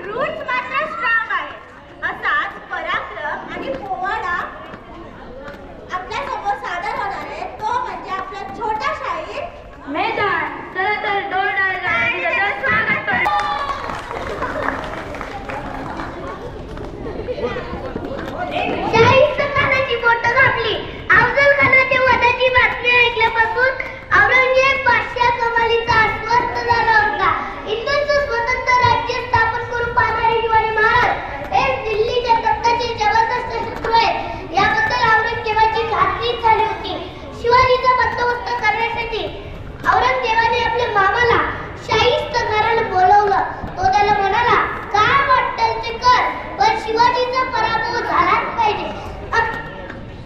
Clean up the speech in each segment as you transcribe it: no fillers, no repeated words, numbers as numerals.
Roots मात्र strong आहेत. असाच पराक्रम आणि पोवाडा आपल्या समोर सादर होणार आहे. तो म्हणजे आपला छोटा शाहीर मैदान. चला तर दोन आणि त्याचं स्वागत करू. शाहिस्त खानाची बोट कापली. अफजल खानाच्या वधाची बातमी ऐकल्यापासून औरंगजेब बादशाह कमालीचा अस्वस्थ झाला होता. इंग्रजांचं स्वतंत्र राज्य स्थापन करून पाहणारे शिवाजी महाराज हे दिल्लीच्या तख्ताचे जबरदस्त शत्रू आहेत याबद्दल औरंगजेबाची खात्री झाली होती. शिवाजीचा बंदोबस्त करण्यासाठी औरंगजेबाने आपल्या मामाला शाहिस्त खानाला बोलवलं. तो त्याला म्हणाला, काय वाटतं ते कर, पण शिवाजीचा पराभव झालाच पाहिजे.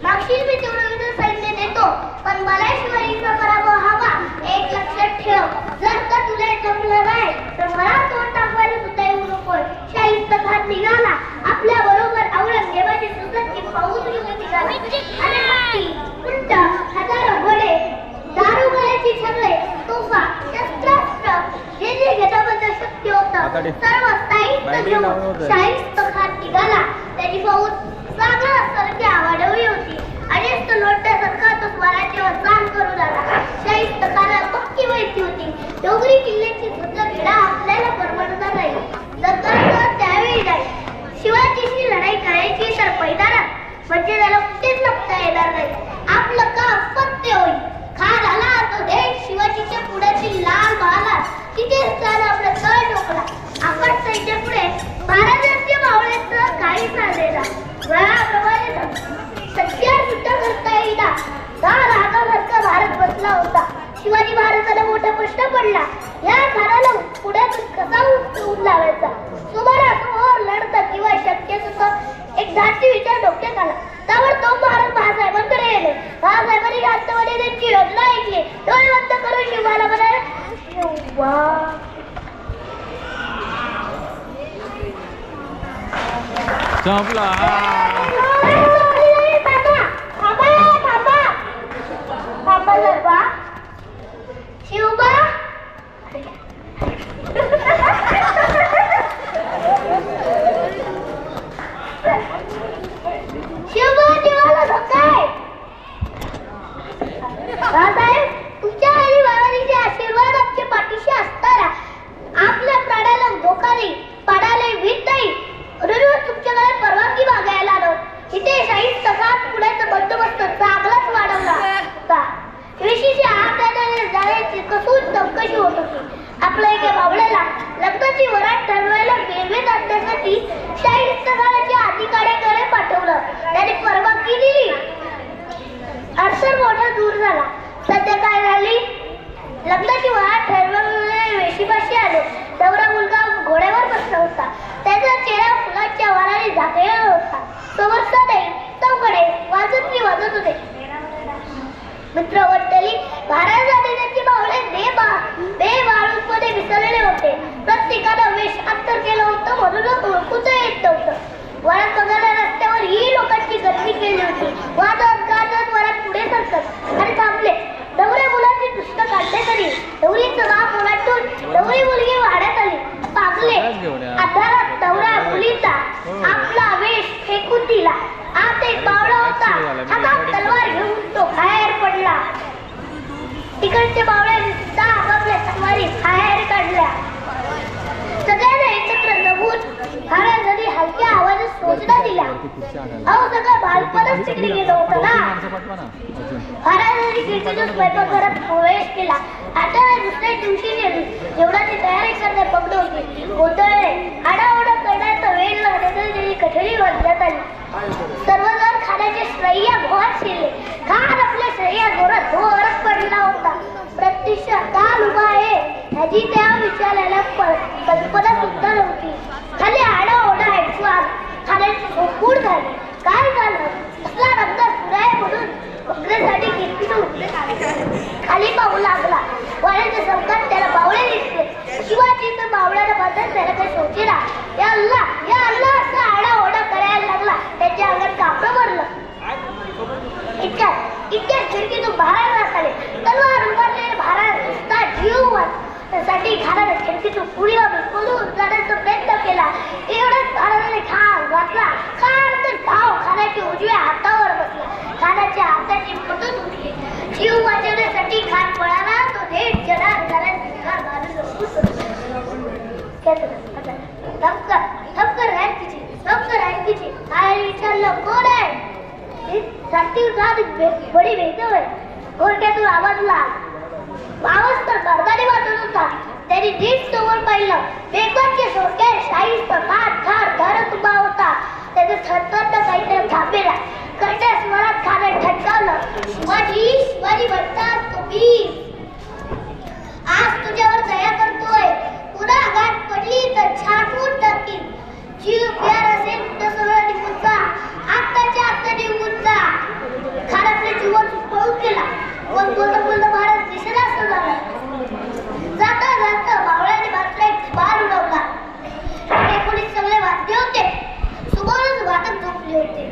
मागशील मी तेवढं सैन्य देतो, पण मला शिवाजीचा पराभव हवा. एक लक्षात ठेव, जर का तुला जमलं नाही तर मला तोंड दाखवायला सुद्धा येऊ नको. शाहिस्त खान निघाला. आपल्या बरोबर औरंगजेबाची सुसज्ज फौज घेऊन निघाला. आणि उंट, हजारो घोडे, दारुगोळ्याची छल्ले, तोफा, शस्त्रास्त्र जे जे घेण्याबद्दल शक्य होतं सर्व साहित्य घेऊन शाहिस्त खान निघाला. त्याची फौज सागरासारखी आवाढव्य होती. अनेक लोटण्यासारखा तो स्वराज्यावर चाल करून आला. शाहिस्त खानाला पक्की माहिती होती, डोंगरी किल्ल्याची सुद्धा घेडा आपल्याला परवडणार नाही. जर त्यावेळी नाही शिवाजीशी लढाई करायची तर मैदानात, म्हणजे त्याला कुठेच लपता येणार नाही. आपलं काम पत्ते होईल. खान आला तो देश शिवाजीच्या पुढ्यातील लाल महालात तिथेच त्याला आपला तळ ठोकला. आपण सैन्य पुढे महाराजांच्या मावळ्याचं काही चाललेला वेळाप्रमाणे सत्यार सुद्धा करता येईना. दहा रागासारखा भारत बसला होता. शिवाजी महाराजांना मोठा प्रश्न पडला, या खानाला पुढ्यातून कसा उचलून लावायचा. समोरासमोर लढतं किंवा शक्य होतं एक धाडसी विचार डोक्यात आला. ताबडतोब महाराज बाळासाहेबांकडे गेले. बाळासाहेबांनी शांतपणे त्यांची योजना ऐकली. डोळे बंद करून शिवाला म्हणाले, संपला. शिवबा देवाला धोकाय. बाळासाहेब, तुमच्या आई बाबांचे आशीर्वाद आमच्या पाठीशी असताना आपल्या प्राणाला धोका नाही, पाडाला भीत नाही. रोज तुमच्याकडे परवानगी मागायला आलो. इथे शाहिस्त खान पुण्याचा बंदोबस्त चांगलाच वाढवला होता. वेशीच्या आत जाण्याची कसून चौकशी होत होती. आपल्या एका बावळ्याला लग्नाची वरात ठरवायला रेल्वेत आणण्यासाठी शाहिस्त खानाच्या अधिकाऱ्याकडे पाठवलं. त्याने परवानगी दिली. अडचण मोठा दूर झाला. सध्या काय झाली, लग्नाची वरात ठरवलेल्या वेशीपाशी आलो. नवरा मुलगा घोड्यावर बसला होता. त्याचा चेहरा फुलांच्या वाराने झाकलेला होता. समोर सदैव चौकडे वाजत होते. मित्र मंडळी, महाराजांनी त्यांची बावळे बेबाळूपणे विसरलेले होते. प्रत्येकानं वेषांतर केलं होतं म्हणून ओळखूच येत नव्हतं. वरात बघायला रस्त्यावर ही लोकांची गर्दी केली होती. वाजत गाजत वरात पुढे सरकत आणि थांबले. नवऱ्या मुलांची दृष्ट काढले तरी नवरीचं बाप ओलांडून नवरी मुलगी वाड्यात आली. पागले अंधारात नवरा मुलीचा आपला वेश फेकून दिला. आत एक बावळा होता. हातात तलवार घेऊन तो बाहेर पडला. तिकडच्या बावळ्याने सुद्धा आपापल्या तलवारी बाहेर काढल्या. सगळ्यांना एकत्र जमून महाराजांनी हलक्या आवाजात सूचना दिल्या. अहो, सगळं बालपणच तिकडे गेलं होतं ना. महाराजांनी खिडकीतून स्वयंपाकघरात प्रवेश केला. आता दुसऱ्या दिवशी जेवणाची तयारी करण्यात मग्न होती. गोंधळले. आडाओढा करण्याचा वेळ लागण्याची त्यांनी कठडी बांधण्यात आली. सर्वजण खाण्याचे श्रेया घोरात शिरले. खान आपल्या श्रेया घोरात घोरत पडला होता. प्रत्यक्षात काल उभा आहे ह्याची त्या विचारायला कल्पना सुद्धा नव्हती. खाली आडाओढा ऐकून खाण्याची झोपूड झाली. काय झालं, असला रंग सुराय म्हणून बघण्यासाठी खिडकीतून खाली पाहू लागला. वाड्याच्या चौकात त्याला बावळे दिसले. शिवाजीचं बावळ्याला बदल त्याला धपकर रॅंकीची काय विचारलं कोण आहे साठी बडी भेटतोय गोरट्यातून आवाजला आवाज तर मर्दाने वाजत होता त्यांनी नीट समोर पाहिलं बेकवाचे सोडके शाहीस्त ठार धरत उभा होता त्याचं थरथरनं काहीतरी थांबेला करत्या स्वरात खाणं ठणकावलं शिवाजी म्हणतात तुम्ही आज तुझ्यावर दया करतोय पुन्हा गाठ पडली तर छाटून टाकीन जीव प्यार असेल तर सगळं निघून जा आत्ताच्या आत्ता निघून जा खान आपल्या जीवातून पळून गेला पण बोलता महाराज दिसेना असं झालं जाता बावळ्याने मात्र एक बार उडवला कोणी सगळे वाद्य होते समोरच वाटत झोपले होते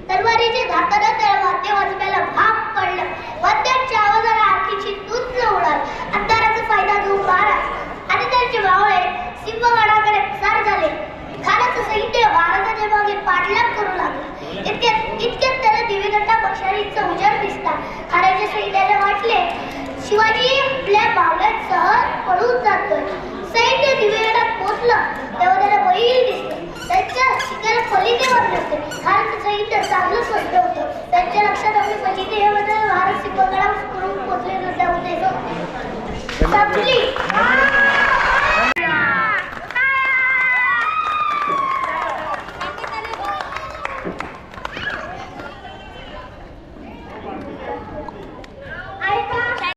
तलवारीचे घाताना त्याला वाद्य वाजवायला भाग पडलं वाद्यांच्या आवाजाला आरतीची तुच्छ उडाल अंधाराचा फायदा घेऊन महाराज आणि त्यांचे बावळे सिंहगडाकडे पसार झाले खानाचं सैन्य महाराजांच्या मागे पाठलाग करू लागलं इतक्यात त्याला दिवेगंटा पक्षारीचा उजेड दिसला खानाच्या सैन्याला वाटले शिवाजी आपल्या बावळ्यात पळून जातोय सैन्य दिवेगडात पोहोचलं तेव्हा त्याला बैल दिसलं त्यांच्या शिकायला पलीकडे वाटले होते खानाचं सैन्य चांगलं स्वस्त होतं त्यांच्या लक्षात आपली पलीकडे महाराज सिंहगडावर करून पोहोचले नसल्यामुळे संपली